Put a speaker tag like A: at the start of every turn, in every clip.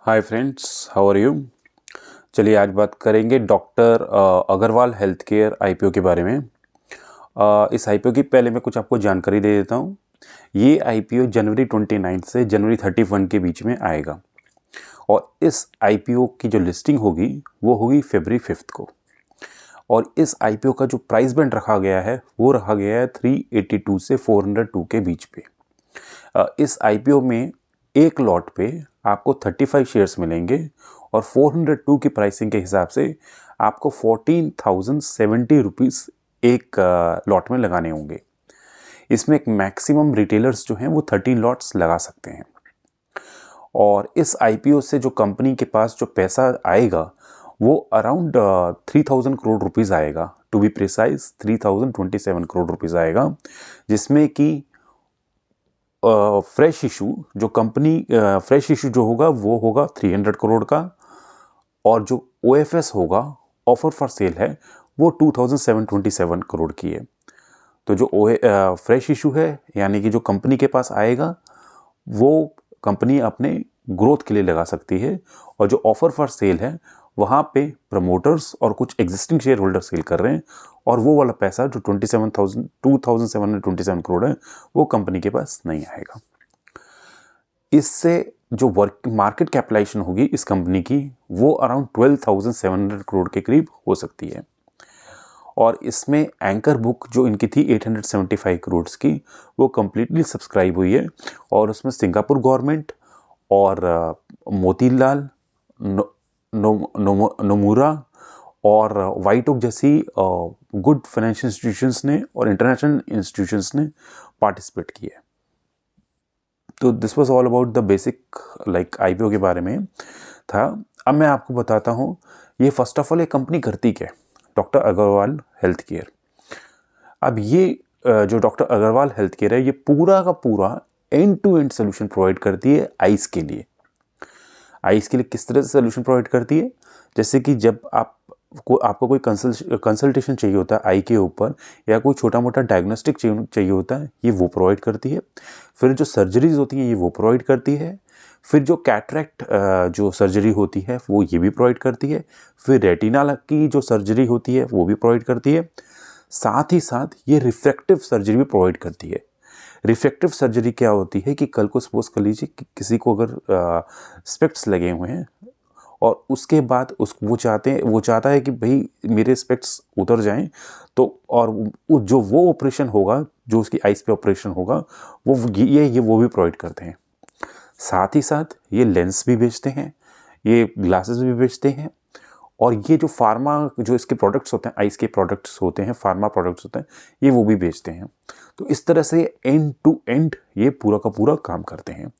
A: Hi friends, how are you. चलिए आज बात करेंगे doctor Agarwal health care IPO के बारे में। इस आईपीओ की पहले मैं कुछ आपको जानकारी दे देता हूँ। ये आईपीओ जनवरी 29 से जनवरी 31 के बीच में आएगा और इस आईपीओ की जो लिस्टिंग होगी वो होगी फरवरी 5 को। और इस आईपीओ का जो प्राइस बैंड रखा गया है वो रखा गया है 382 से 402 के बीच पे। इस आईपीओ में एक लॉट पे आपको 35 शेयर्स मिलेंगे और 402 की प्राइसिंग के हिसाब से आपको 14,070 रुपीज़ एक लॉट में लगाने होंगे। इसमें एक मैक्सिमम रिटेलर्स जो हैं वो 13 लॉट्स लगा सकते हैं। और इस आईपीओ से जो कंपनी के पास जो पैसा आएगा वो अराउंड 3,000 करोड़ रुपीज़ आएगा। To be precise 3,027 crore rupees आएगा, जिसमें कि फ्रेश इशू जो कंपनी फ्रेश इशू जो होगा वो होगा 300 करोड़ का, और जो ओएफएस होगा, ऑफर फॉर सेल है, वो 2,727 करोड़ की है। तो जो फ्रेश इशू है यानी कि जो कंपनी के पास आएगा वो कंपनी अपने ग्रोथ के लिए लगा सकती है, और जो ऑफर फॉर सेल है वहाँ पे प्रमोटर्स और कुछ एग्जिस्टिंग शेयर होल्डर सेल कर रहे हैं, और वो वाला पैसा जो 2,727 करोड़ है वो कंपनी के पास नहीं आएगा। इससे जो मार्केट कैपिटलाइजेशन होगी इस कंपनी की वो अराउंड 12,700 करोड़ के करीब हो सकती है। और इसमें एंकर बुक जो इनकी थी 875 करोड़ की वो कम्प्लीटली सब्सक्राइब हुई है, और उसमें सिंगापुर गवर्नमेंट और मोतीलाल नोमुरा और वाइट ओक जैसी गुड फाइनेंशियल इंस्टीट्यूशंस ने और इंटरनेशनल इंस्टीट्यूशंस ने पार्टिसिपेट किया है। तो this was all about the basic IPO के बारे में था। अब मैं आपको बताता हूँ ये फर्स्ट ऑफ ऑल ये कंपनी करती क्या है, डॉक्टर अग्रवाल हेल्थ केयर। अब ये जो डॉक्टर अग्रवाल हेल्थ केयर है ये पूरा का पूरा end to end solution provide करती है आइस के लिए। आइस के लिए किस तरह से सोल्यूशन प्रोवाइड करती है, जैसे कि जब आपको कोई कंसल्टेशन चाहिए होता है आई के ऊपर, या कोई छोटा मोटा डायग्नोस्टिक चाहिए होता है, ये वो प्रोवाइड करती है। फिर जो सर्जरीज होती हैं ये वो प्रोवाइड करती है। फिर जो कैटरेक्ट जो सर्जरी होती है वो ये भी प्रोवाइड करती है। फिर रेटिना की जो सर्जरी होती है वो भी प्रोवाइड करती है। साथ ही साथ ये रिफ्रैक्टिव सर्जरी भी प्रोवाइड करती है। रिफ्रैक्टिव सर्जरी क्या होती है कि कल को सपोज कर लीजिए कि किसी को अगर स्पेक्ट्स लगे हुए हैं और उसके बाद वो चाहता है कि भाई मेरे स्पेक्ट्स उतर जाएं, तो और जो वो ऑपरेशन होगा, जो उसकी आइस पे ऑपरेशन होगा, वो भी प्रोवाइड करते हैं। साथ ही साथ ये लेंस भी बेचते हैं, ये ग्लासेस भी बेचते हैं, और ये जो फार्मा जो इसके प्रोडक्ट्स होते हैं, आइस के प्रोडक्ट्स होते हैं, फार्मा प्रोडक्ट्स होते हैं, ये वो भी बेचते हैं। तो इस तरह से एंड टू एंड ये पूरा का पूरा काम करते हैं।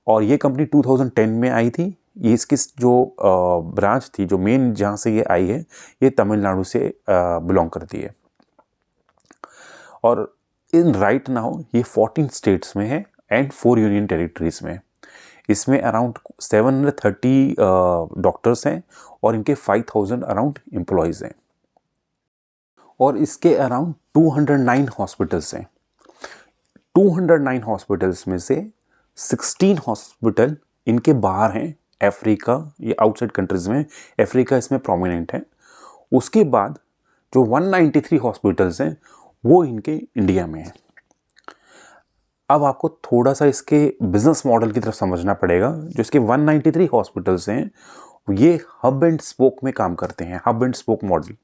A: और ये कंपनी 2010 में आई थी। ये इसकी जो ब्रांच थी, जो मेन जहाँ से ये आई है, ये तमिलनाडु से बिलोंग करती है। और इन राइट नाउ ये 14 स्टेट्स में है एंड 4 यूनियन टेरिटरीज में। इसमें अराउंड 730 डॉक्टर्स हैं और इनके 5,000 अराउंड एम्प्लॉयज़ हैं, और इसके अराउंड 209 हॉस्पिटल्स हैं। 209 हॉस्पिटल्स में से 16 हॉस्पिटल इनके बाहर हैं, अफ्रीका, ये आउटसाइड कंट्रीज में, अफ्रीका इसमें प्रोमिनेंट है। उसके बाद जो 193 हॉस्पिटल्स हैं वो इनके इंडिया में हैं। अब आपको थोड़ा सा इसके बिजनेस मॉडल की तरफ समझना पड़ेगा। जो इसके 193 हॉस्पिटल्स हैं ये हब एंड स्पोक में काम करते हैं, hub and spoke model.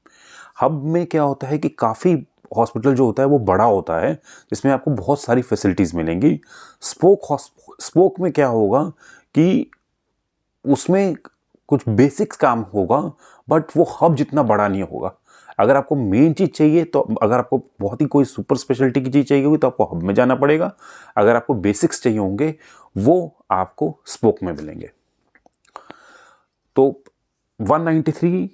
A: Hub में क्या होता है कि काफ़ी हॉस्पिटल जो होता है वो बड़ा होता है, जिसमें आपको बहुत सारी फैसिलिटीज़ मिलेंगी। स्पोक में क्या होगा कि उसमें कुछ बेसिक्स काम होगा, बट वो हब जितना बड़ा नहीं होगा। अगर आपको मेन चीज़ चाहिए, तो अगर आपको बहुत ही कोई सुपर स्पेशलिटी की चीज़ चाहिए होगी तो आपको हब में जाना पड़ेगा। अगर आपको बेसिक्स चाहिए होंगे वो आपको स्पोक में मिलेंगे। तो 193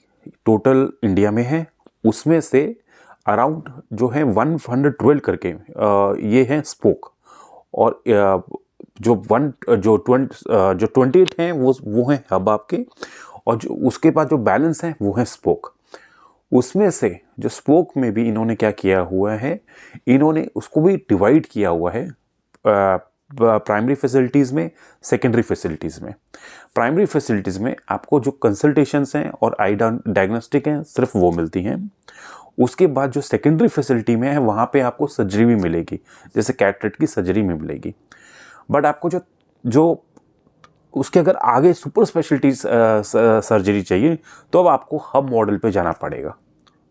A: टोटल इंडिया में है, उसमें से अराउंड जो है 112 करके ये हैं स्पोक, और जो 28 हैं वो हैं हब आपके, और जो उसके बाद जो बैलेंस हैं वो हैं स्पोक। उसमें से जो स्पोक में भी इन्होंने क्या किया हुआ है, इन्होंने उसको भी डिवाइड किया हुआ है प्राइमरी फैसिलिटीज़ में, सेकेंडरी फैसिलिटीज़ में। प्राइमरी फैसिलिटीज़ में आपको जो कंसल्टेशंस हैं और आई डायग्नोस्टिक हैं सिर्फ वो मिलती हैं। उसके बाद जो सेकेंडरी फैसिलिटी में है वहाँ पे आपको सर्जरी भी मिलेगी, जैसे कैटरेक्ट की सर्जरी में मिलेगी। बट आपको जो जो उसके अगर आगे सुपर स्पेशलिटी सर्जरी चाहिए तो अब आपको हब मॉडल पे जाना पड़ेगा,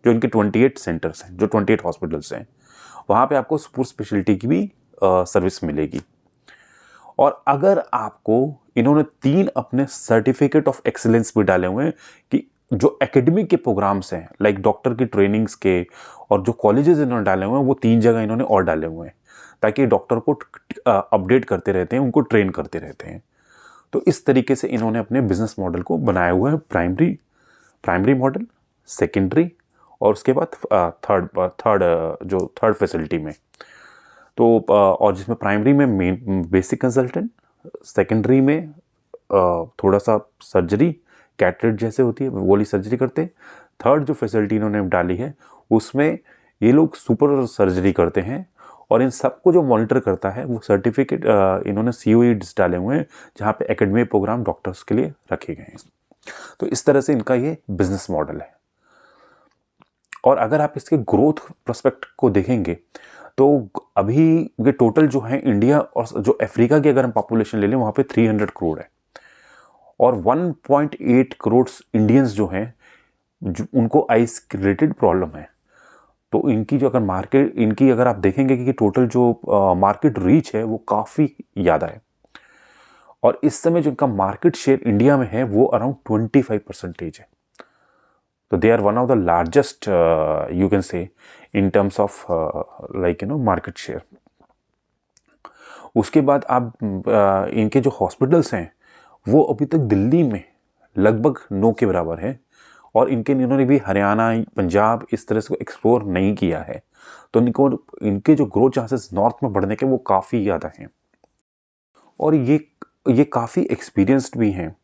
A: जो इनके 28 सेंटर्स हैं, जो 28 हॉस्पिटल्स हैं, वहाँ पे आपको सुपर स्पेशलिटी की भी सर्विस मिलेगी। और अगर आपको इन्होंने 3 अपने सर्टिफिकेट ऑफ एक्सीलेंस भी डाले हुए हैं कि जो एकेडमिक के प्रोग्राम्स हैं, लाइक डॉक्टर की ट्रेनिंग्स के, और जो कॉलेजेस इन्होंने डाले हुए हैं वो 3 जगह इन्होंने और डाले हुए हैं, ताकि डॉक्टर को अपडेट करते रहते हैं, उनको ट्रेन करते रहते हैं। तो इस तरीके से इन्होंने अपने बिजनेस मॉडल को बनाया हुआ है, प्राइमरी मॉडल, सेकेंडरी, और उसके बाद थर्ड फैसिलिटी में। तो और जिसमें प्राइमरी में मेन बेसिक कंसल्टेंट, सेकेंडरी में थोड़ा सा सर्जरी, कैटरेक्ट जैसे होती है वो वाली सर्जरी करते हैं। थर्ड जो फैसिलिटी इन्होंने डाली है उसमें ये लोग सुपर सर्जरी करते हैं, और इन सबको जो मॉनिटर करता है वो सर्टिफिकेट इन्होंने COEs डाले हुए हैं, जहाँ पे एकेडमिक प्रोग्राम डॉक्टर्स के लिए रखे गए हैं। तो इस तरह से इनका ये बिजनेस मॉडल है। और अगर आप इसके ग्रोथ प्रोस्पेक्ट को देखेंगे तो अभी ये टोटल जो है इंडिया और जो अफ्रीका की अगर हम पॉपुलेशन ले लें वहाँ पे 300 करोड़ है, और 1.8 करोड़ इंडियंस जो हैं जो उनको आइस रिलेटेड प्रॉब्लम है। तो इनकी जो अगर मार्केट, इनकी अगर आप देखेंगे कि टोटल जो मार्केट रीच है वो काफ़ी ज़्यादा है, और इस समय जो इनका मार्केट शेयर इंडिया में है वो अराउंड 25% है। तो they are one of the largest you can say in terms of like market share. उसके बाद आप इनके जो हॉस्पिटल्स हैं वो अभी तक दिल्ली में लगभग 9 के बराबर है, और इन्होंने भी हरियाणा, पंजाब इस तरह से एक्सप्लोर नहीं किया है। तो इनके जो ग्रोथ चांसेस नॉर्थ में बढ़ने के वो काफ़ी ज़्यादा हैं, और ये काफ़ी एक्सपीरियंस्ड भी हैं।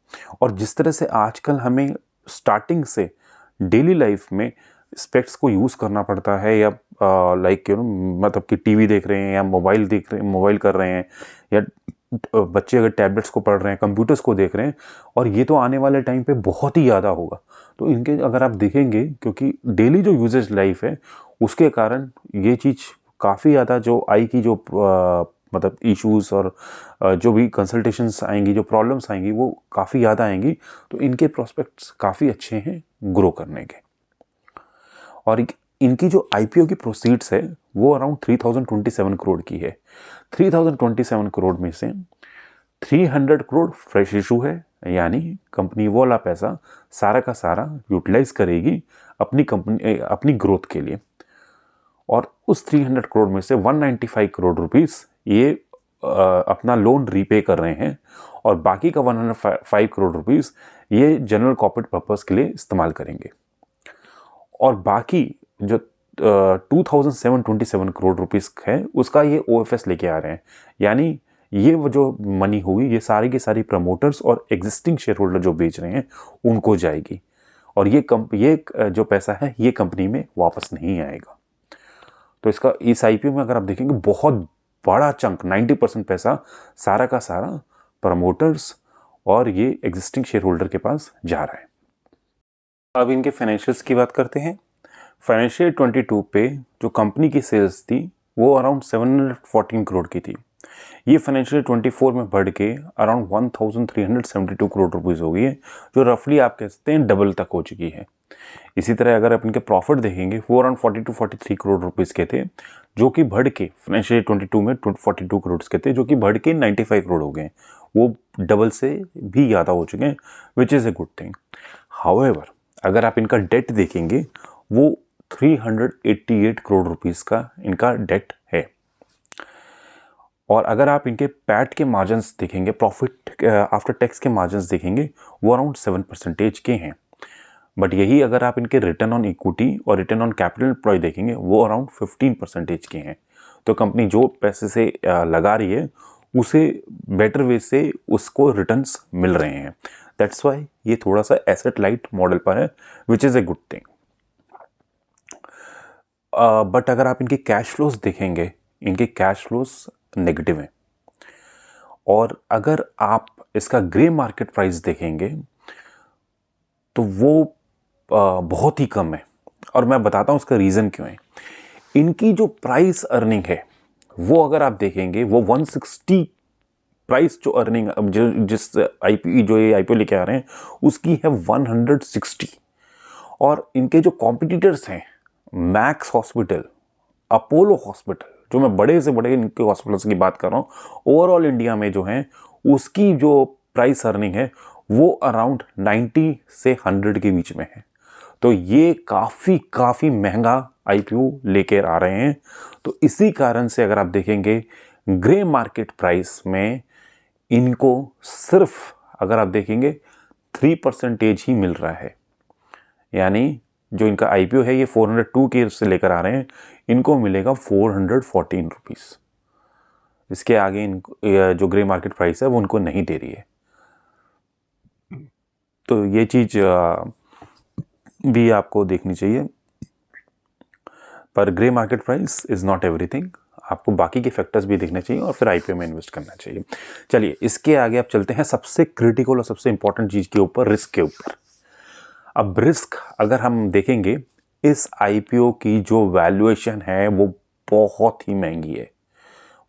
A: और जिस तरह से आजकल हमें स्टार्टिंग से डेली लाइफ में स्पेक्ट्स को यूज़ करना पड़ता है, या लाइक मतलब कि टीवी देख रहे हैं या मोबाइल कर रहे हैं, या बच्चे अगर टैबलेट्स को पढ़ रहे हैं, कंप्यूटर्स को देख रहे हैं, और ये तो आने वाले टाइम पे बहुत ही ज़्यादा होगा। तो इनके अगर आप देखेंगे, क्योंकि डेली जो यूजेज लाइफ है उसके कारण ये चीज़ काफ़ी ज़्यादा जो आई की जो मतलब इश्यूज़ और जो भी कंसल्टेशंस आएंगी, जो प्रॉब्लम्स आएंगी वो काफ़ी ज़्यादा आएंगी। तो इनके प्रोस्पेक्ट्स काफ़ी अच्छे हैं ग्रो करने के। और इनकी जो IPO की प्रोसीड्स है वो अराउंड 3027 करोड़ की है। 3027 करोड़ में से 300 करोड़ फ्रेश इशू है, यानी कंपनी वो वाला पैसा सारा का सारा यूटिलाइज करेगी अपनी ग्रोथ के लिए। और उस 300 करोड़ में से 195 करोड़ रुपीस ये अपना लोन रीपे कर रहे हैं, और बाकी का 105 करोड़ रुपीस ये जनरल कॉर्पोरेट पर्पस के लिए इस्तेमाल करेंगे। और बाकी जो 2727 करोड़ रुपीस है उसका ये OFS लेके आ रहे हैं, यानी ये वो जो मनी होगी ये सारी की सारी प्रमोटर्स और एग्जिस्टिंग शेयर होल्डर जो बेच रहे हैं उनको जाएगी, और ये जो पैसा है ये कंपनी में वापस नहीं आएगा। तो इस IPO में अगर आप देखेंगे बहुत बड़ा चंक 90% पैसा सारा का सारा प्रमोटर्स और ये एग्जिस्टिंग शेयर होल्डर के पास जा रहा है। अब इनके फाइनेंशियल्स की बात करते हैं। फाइनेंशियल 22 पे जो कंपनी की सेल्स थी वो अराउंड 714 करोड़ की थी। ये फाइनेंशियल 24 में बढ़ के अराउंड 1372 करोड़ रुपीज़ हो गई है, जो रफली आप कह सकते हैं डबल तक हो चुकी है। इसी तरह अगर आप इनके प्रॉफिट देखेंगे वो अराउंड 42-43 करोड़ रुपीज़ के थे, जो कि बढ़ के फाइनेंशियल 22 में 42 करोड़ के थे, जो कि बढ़ के 95 करोड़ हो गए। वो डबल से भी ज़्यादा हो चुके हैं, which is a good thing. However अगर आप इनका डेट देखेंगे वो 388 करोड़ रुपीस का इनका डेट है। और अगर आप इनके पैट के मार्जिन्स देखेंगे, प्रॉफिट आफ्टर टैक्स के मार्जिन्स देखेंगे वो अराउंड 7% के हैं। बट यही अगर आप इनके रिटर्न ऑन इक्विटी और रिटर्न ऑन कैपिटल एम्प्लॉय देखेंगे वो अराउंड 15% के हैं। तो कंपनी जो पैसे से लगा रही है उसे बेटर वे से उसको रिटर्न्स मिल रहे हैं। दैट्स वाई ये थोड़ा सा एसेट लाइट मॉडल पर है, which is a good thing. But अगर आप इनके कैश फ्लोज देखेंगे, इनके कैश फ्लोज नेगेटिव हैं। और अगर आप इसका ग्रे मार्केट प्राइस देखेंगे तो वो बहुत ही कम है, और मैं बताता हूँ उसका रीज़न क्यों है। इनकी जो प्राइस अर्निंग है वो अगर आप देखेंगे वो 160 प्राइस जो अर्निंग जिस आईपीओ लेके आ रहे हैं उसकी है 160। और इनके जो कॉम्पिटिटर्स हैं मैक्स हॉस्पिटल, अपोलो हॉस्पिटल, जो मैं बड़े से बड़े इनके हॉस्पिटल्स की बात कर रहा हूँ ओवरऑल इंडिया में जो है, उसकी जो प्राइस अर्निंग है वो अराउंड 90 से 100 के बीच में है। तो ये काफ़ी महंगा आईपीओ लेकर आ रहे हैं। तो इसी कारण से अगर आप देखेंगे ग्रे मार्केट प्राइस में इनको सिर्फ अगर आप देखेंगे 3% ही मिल रहा है। यानी जो इनका आईपीओ है ये 402 के से लेकर आ रहे हैं, इनको मिलेगा 414 रुपीज़। इसके आगे इनको जो ग्रे मार्केट प्राइस है वो उनको नहीं दे रही है। तो ये चीज़ भी आपको देखनी चाहिए। पर grey market price is not everything, आपको बाकी के फैक्टर्स भी देखने चाहिए और फिर आईपीओ में इन्वेस्ट करना चाहिए। चलिए इसके आगे आप चलते हैं सबसे क्रिटिकल और सबसे इंपॉर्टेंट चीज़ के ऊपर, रिस्क के ऊपर। अब रिस्क अगर हम देखेंगे, इस आईपीओ की जो वैल्यूएशन है वो बहुत ही महंगी है।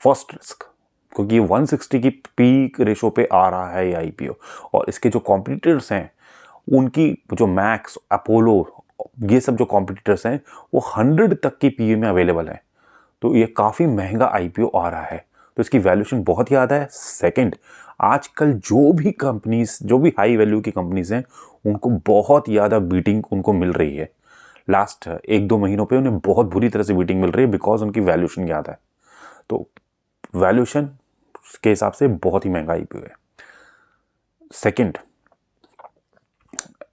A: फर्स्ट रिस्क, क्योंकि 160 की पीक रेशो पे आ रहा है ये आईपीओ, और इसके जो कॉम्पिटिटर्स हैं उनकी जो मैक्स, अपोलो, ये सब जो कॉम्पिटिटर्स हैं वो 100 तक की पीई में अवेलेबल है। तो ये काफ़ी महंगा आईपीओ आ रहा है, तो इसकी वैल्यूएशन बहुत ज़्यादा है। सेकंड, आजकल जो भी कंपनीज, जो भी हाई वैल्यू की कंपनीज हैं उनको बहुत ज़्यादा बीटिंग उनको मिल रही है। लास्ट 1-2 महीनों पे उन्हें बहुत बुरी तरह से बीटिंग मिल रही है बिकॉज उनकी वैल्यूएशन ज़्यादा है। तो वैल्यूएशन के हिसाब से बहुत ही महंगा आईपीओ है। सेकंड,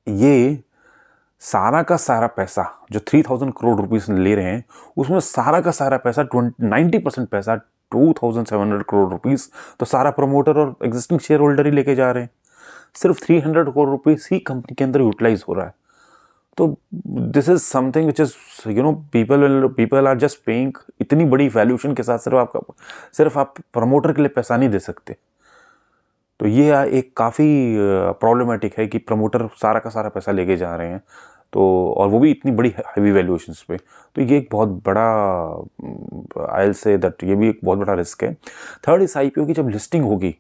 A: ये सारा का सारा पैसा जो 3000 करोड़ रुपीस ले रहे हैं उसमें सारा का सारा पैसा 90% पैसा 2700 करोड़ रुपीस तो सारा प्रमोटर और एग्जिस्टिंग शेयर होल्डर ही लेके जा रहे हैं। सिर्फ 300 करोड़ रुपीस ही कंपनी के अंदर यूटिलाइज हो रहा है। तो this is something which is people are just paying. इतनी बड़ी वैल्यूएशन के साथ सिर्फ आप प्रमोटर के लिए पैसा नहीं दे सकते। तो ये एक काफ़ी प्रॉब्लमेटिक है कि प्रमोटर सारा का सारा पैसा लेके जा रहे हैं, तो और वो भी इतनी बड़ी हैवी वैल्यूएशंस पे। तो ये एक बहुत बड़ा, आई से दैट ये भी एक बहुत बड़ा रिस्क है। थर्ड, इस आईपीओ की जब लिस्टिंग होगी,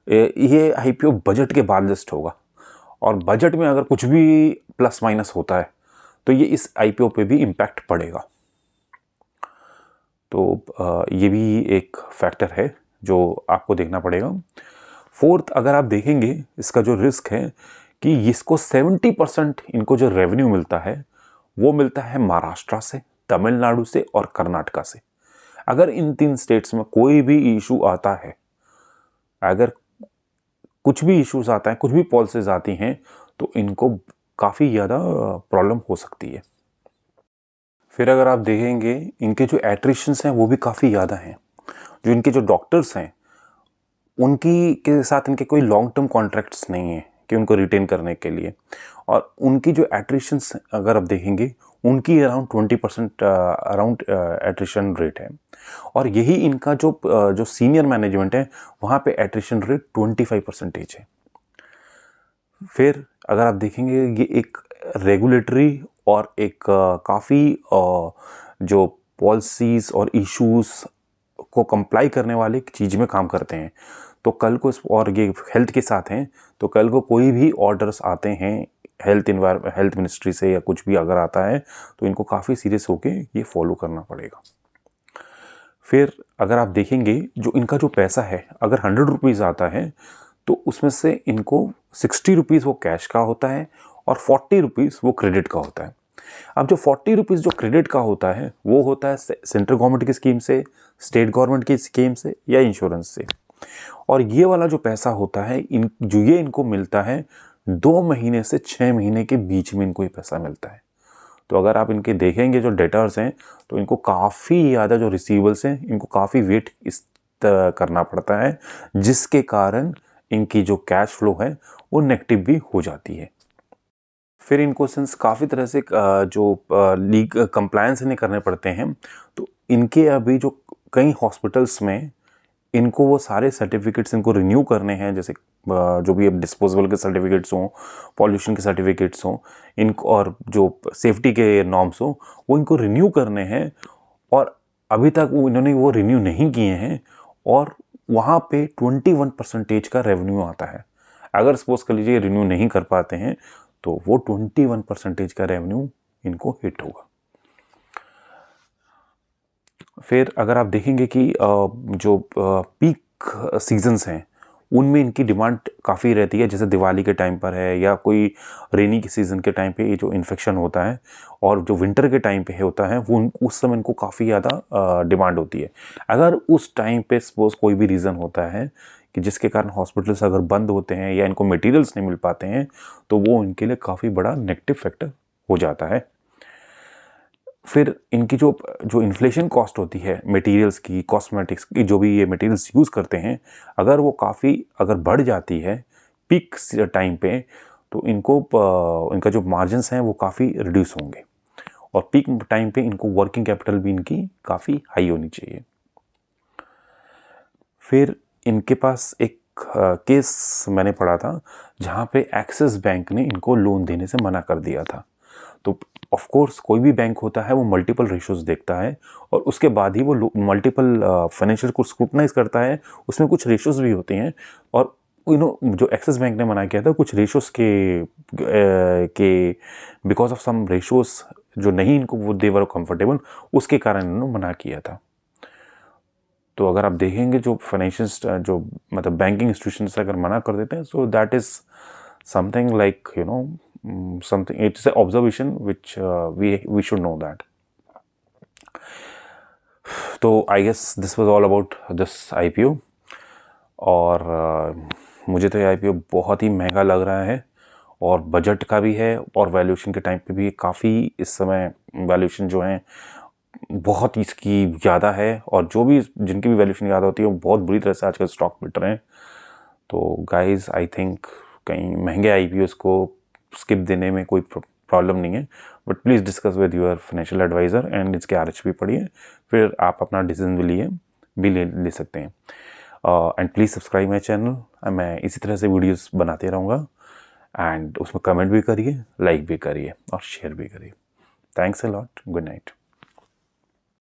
A: ये आईपीओ बजट के बाद लिस्ट होगा, और बजट में अगर कुछ भी प्लस माइनस होता है तो ये इस आईपीओ पे भी इम्पैक्ट पड़ेगा। तो ये भी एक फैक्टर है जो आपको देखना पड़ेगा। फोर्थ, अगर आप देखेंगे इसका जो रिस्क है कि इसको 70% इनको जो रेवेन्यू मिलता है वो मिलता है महाराष्ट्र से, तमिलनाडु से और कर्नाटका से। अगर इन 3 स्टेट्स में कोई भी इशू आता है, अगर कुछ भी इश्यूज आता है, कुछ भी पॉलिसीज आती हैं, तो इनको काफ़ी ज़्यादा प्रॉब्लम हो सकती है। फिर अगर आप देखेंगे इनके जो एट्रिशंस हैं वो भी काफ़ी ज़्यादा हैं। जो इनके जो डॉक्टर्स हैं उनकी के साथ इनके कोई लॉन्ग टर्म कॉन्ट्रैक्ट्स नहीं है कि उनको रिटेन करने के लिए, और उनकी जो एट्रिशंस अगर आप देखेंगे उनकी अराउंड 20% अराउंड एट्रिशन रेट है। और यही इनका जो सीनियर मैनेजमेंट है वहाँ पे एट्रिशन रेट 25% है। फिर अगर आप देखेंगे ये एक रेगुलेटरी और एक काफ़ी जो पॉलिसीज़ और इश्यूज़ को कंप्लाई करने वाले चीज़ में काम करते हैं। तो कल को और ये हेल्थ के साथ हैं, तो कल को कोई भी ऑर्डर्स आते हैं हेल्थ मिनिस्ट्री से या कुछ भी अगर आता है तो इनको काफ़ी सीरियस होके ये फॉलो करना पड़ेगा। फिर अगर आप देखेंगे जो इनका जो पैसा है, अगर 100 रुपीज़ आता है तो उसमें से इनको 60 रुपीज़ वो कैश का होता है और 40 रुपीज़ वो क्रेडिट का होता है। अब जो 40 रुपीज़ जो क्रेडिट का होता है वो होता है सेंट्रल गवर्नमेंट की स्कीम से, स्टेट गवर्नमेंट की स्कीम से या इंश्योरेंस से। और ये वाला जो पैसा होता है ये इनको मिलता है 2 महीने से 6 महीने के बीच में इनको ये पैसा मिलता है। तो अगर आप इनके देखेंगे जो डेटर्स हैं तो इनको काफ़ी ज़्यादा जो रिसीवेबल्स हैं इनको काफ़ी वेट करना पड़ता है, जिसके कारण इनकी जो कैश फ्लो है वो नेगेटिव भी हो जाती है। फिर इनको सिंस काफ़ी तरह से जो लीग कंप्लायंस इन्हें करने पड़ते हैं, तो इनके अभी जो कई हॉस्पिटल्स में इनको वो सारे सर्टिफिकेट्स इनको रिन्यू करने हैं, जैसे जो भी अब डिस्पोजेबल के सर्टिफिकेट्स हों, पॉल्यूशन के सर्टिफिकेट्स हों, इनको और जो सेफ्टी के नॉर्म्स हों, वो इनको रिन्यू करने हैं। और अभी तक इन्होंने वो रिन्यू नहीं किए हैं, और वहाँ पे 21% का रेवेन्यू आता है। अगर सपोज कर लीजिए रिन्यू नहीं कर पाते हैं तो वो 21% का रेवेन्यू इनको हिट होगा। फिर अगर आप देखेंगे कि जो पीक सीजन्स हैं उनमें इनकी डिमांड काफ़ी रहती है, जैसे दिवाली के टाइम पर है, या कोई रेनी के सीज़न के टाइम पे ये जो इन्फेक्शन होता है, और जो विंटर के टाइम पे होता है वो उस समय इनको काफ़ी ज़्यादा डिमांड होती है। अगर उस टाइम पे सपोज कोई भी रीज़न होता है कि जिसके कारण हॉस्पिटल्स अगर बंद होते हैं या इनको मटेरियल्स नहीं मिल पाते हैं, तो वो इनके लिए काफ़ी बड़ा नेगेटिव फैक्टर हो जाता है। फिर इनकी जो इन्फ्लेशन कॉस्ट होती है मटेरियल्स की, कॉस्मेटिक्स की, जो भी ये मटेरियल्स यूज़ करते हैं, अगर वो काफ़ी अगर बढ़ जाती है पीक टाइम पे, तो इनको इनका जो मार्जिन्स हैं वो काफ़ी रिड्यूस होंगे, और पीक टाइम पे इनको वर्किंग कैपिटल भी इनकी काफ़ी हाई होनी चाहिए। फिर इनके पास एक केस मैंने पढ़ा था जहाँ पे एक्सिस बैंक ने इनको लोन देने से मना कर दिया था। तो ऑफ कोर्स कोई भी बैंक होता है वो मल्टीपल रेशियोज देखता है, और उसके बाद ही वो मल्टीपल फाइनेंशियल को स्क्रूटनाइज करता है। उसमें कुछ रेशियोज भी होते हैं, और जो एक्सिस बैंक ने मना किया था कुछ रेशियोज के बिकॉज ऑफ सम रेशियोज जो नहीं इनको वो देवर कंफर्टेबल, उसके कारण इन्होंने मना किया था। तो अगर आप देखेंगे जो फाइनेंशियल जो मतलब बैंकिंग इंस्टीट्यूशन से अगर मना कर देते हैं, so that is something like something, it's an observation which we should know that. तो I guess this was all about this IPO, और मुझे तो ये IPO बहुत ही महंगा लग रहा है, और बजट का भी है, और वैल्यूएशन के टाइम पे भी काफ़ी इस समय वैल्यूएशन जो है बहुत इसकी ज़्यादा है, और जो भी जिनकी भी वैल्यूएशन ज़्यादा होती है वो बहुत बुरी तरह से आजकल स्टॉक बिट रहे हैं। तो गाइज आई थिंक कहीं महंगे IPOs को स्किप देने में कोई प्रॉब्लम नहीं है, but please discuss with your financial advisor and इसके RHP पढ़िए, फिर आप अपना डिसीजन भी ले सकते हैं। And please subscribe my channel, मैं इसी तरह से वीडियोस बनाते रहूँगा, एंड उसमें कमेंट भी करिए, लाइक भी करिए और शेयर भी करिए। Thanks a lot, good night.